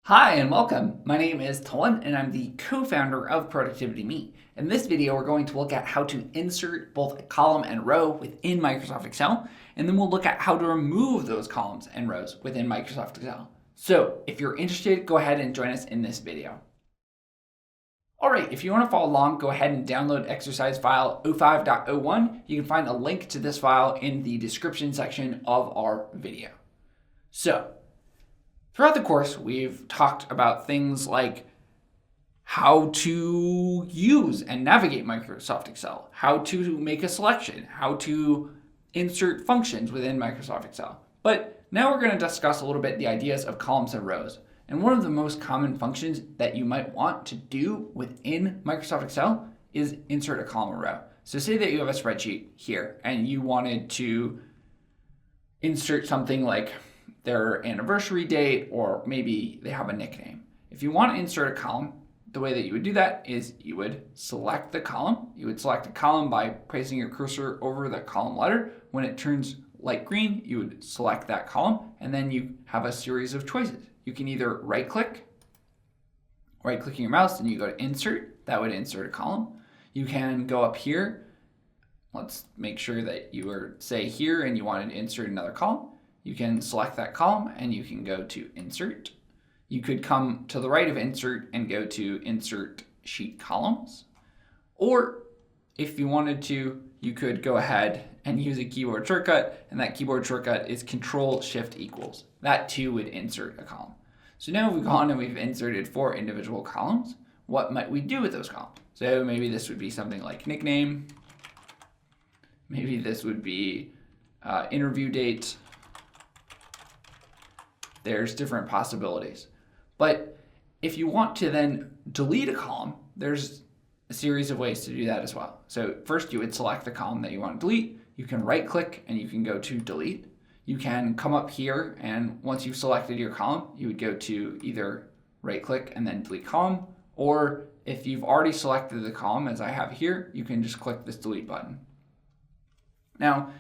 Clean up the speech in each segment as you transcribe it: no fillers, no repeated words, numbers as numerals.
Hi and welcome. My name is Tolan and I'm the co-founder of Productivity Me. In this video, we're going to look at how to insert both a column and row within Microsoft Excel, and then we'll look at how to remove those columns and rows within Microsoft Excel. So if you're interested, go ahead and join us in this video. All right, if you want to follow along, go ahead and download exercise file 05.01. You can find a link to this file in the description section of our video. So, throughout the course, we've talked about things like how to use and navigate Microsoft Excel, how to make a selection, how to insert functions within Microsoft Excel. But now we're going to discuss a little bit the ideas of columns and rows. And one of the most common functions that you might want to do within Microsoft Excel is insert a column or row. So say that you have a spreadsheet here and you wanted to insert something like their anniversary date, or maybe they have a nickname. If you want to insert a column, the way that you would do that is you would select the column. You would select a column by placing your cursor over the column letter. When it turns light green, you would select that column, and then you have a series of choices. You can either right-clicking your mouse, and you go to Insert. That would insert a column. You can go up here. Let's make sure that you were, say, here, and you wanted to insert another column. You can select that column and you can go to Insert. You could come to the right of Insert and go to Insert Sheet Columns. Or if you wanted to, you could go ahead and use a keyboard shortcut, and that keyboard shortcut is Control-Shift-Equals. That too would insert a column. So now we've gone and we've inserted 4 individual columns. What might we do with those columns? So maybe this would be something like nickname. Maybe this would be interview date. There's different possibilities. But if you want to then delete a column, there's a series of ways to do that as well. So first you would select the column that you want to delete. You can right click and you can go to delete. You can come up here, and once you've selected your column, you would go to either right click and then delete column, or if you've already selected the column as I have here, you can just click this delete button. Now,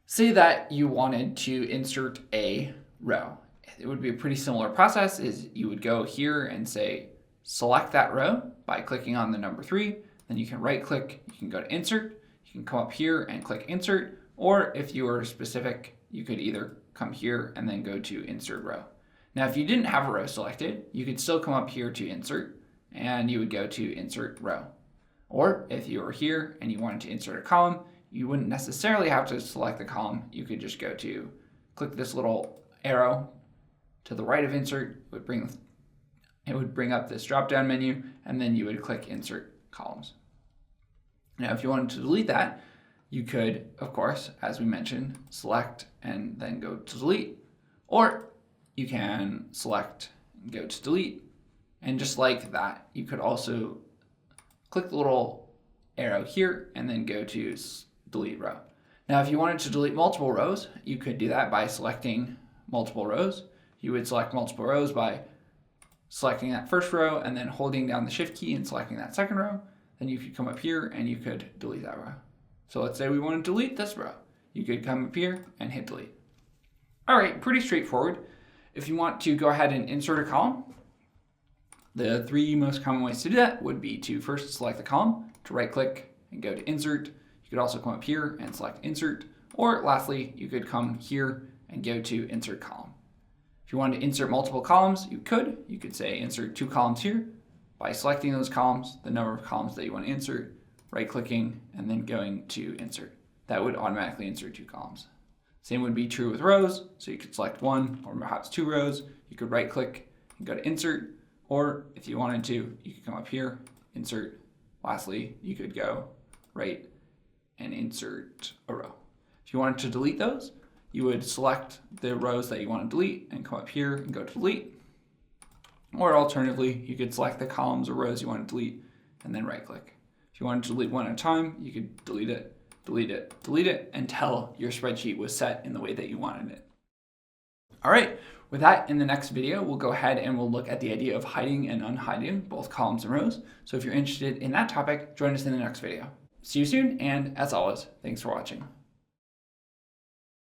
say that you wanted to insert a row. It would be a pretty similar process. Is you would go here and say select that row by clicking on the number 3. Then you can right click, you can go to insert, you can come up here and click insert, or if you were specific, you could either come here and then go to insert row. Now if you didn't have a row selected, you could still come up here to insert and you would go to insert row. Or if you were here and you wanted to insert a column, you wouldn't necessarily have to select the column. You could just go to click this little arrow to the right of insert. It would bring up this drop-down menu, and then you would click insert columns. Now, if you wanted to delete that, you could, of course, as we mentioned, select and then go to delete, or you can select and go to delete, and just like that, you could also click the little arrow here and then go to delete row. Now, if you wanted to delete multiple rows, you could do that by selecting multiple rows. You would select multiple rows by selecting that first row and then holding down the shift key and selecting that second row. Then you could come up here and you could delete that row. So let's say we want to delete this row. You could come up here and hit delete. All right, pretty straightforward. If you want to go ahead and insert a column, the 3 most common ways to do that would be to first select the column, to right click and go to insert. You could also come up here and select insert, or lastly, you could come here and go to insert column. If you wanted to insert multiple columns, you could say insert 2 columns here by selecting those columns, the number of columns that you want to insert, right clicking, and then going to insert. That would automatically insert 2 columns. Same would be true with rows. So you could select 1 or perhaps 2 rows. You could right click and go to insert, or if you wanted to, you could come up here, insert. Lastly, you could go right and insert a row. If you wanted to delete those, you would select the rows that you want to delete and come up here and go to delete. Or alternatively, you could select the columns or rows you want to delete and then right click. If you wanted to delete one at a time, you could delete it, delete it, delete it until your spreadsheet was set in the way that you wanted it. All right, with that, in the next video, we'll go ahead and we'll look at the idea of hiding and unhiding both columns and rows. So if you're interested in that topic, join us in the next video. See you soon, and as always, thanks for watching.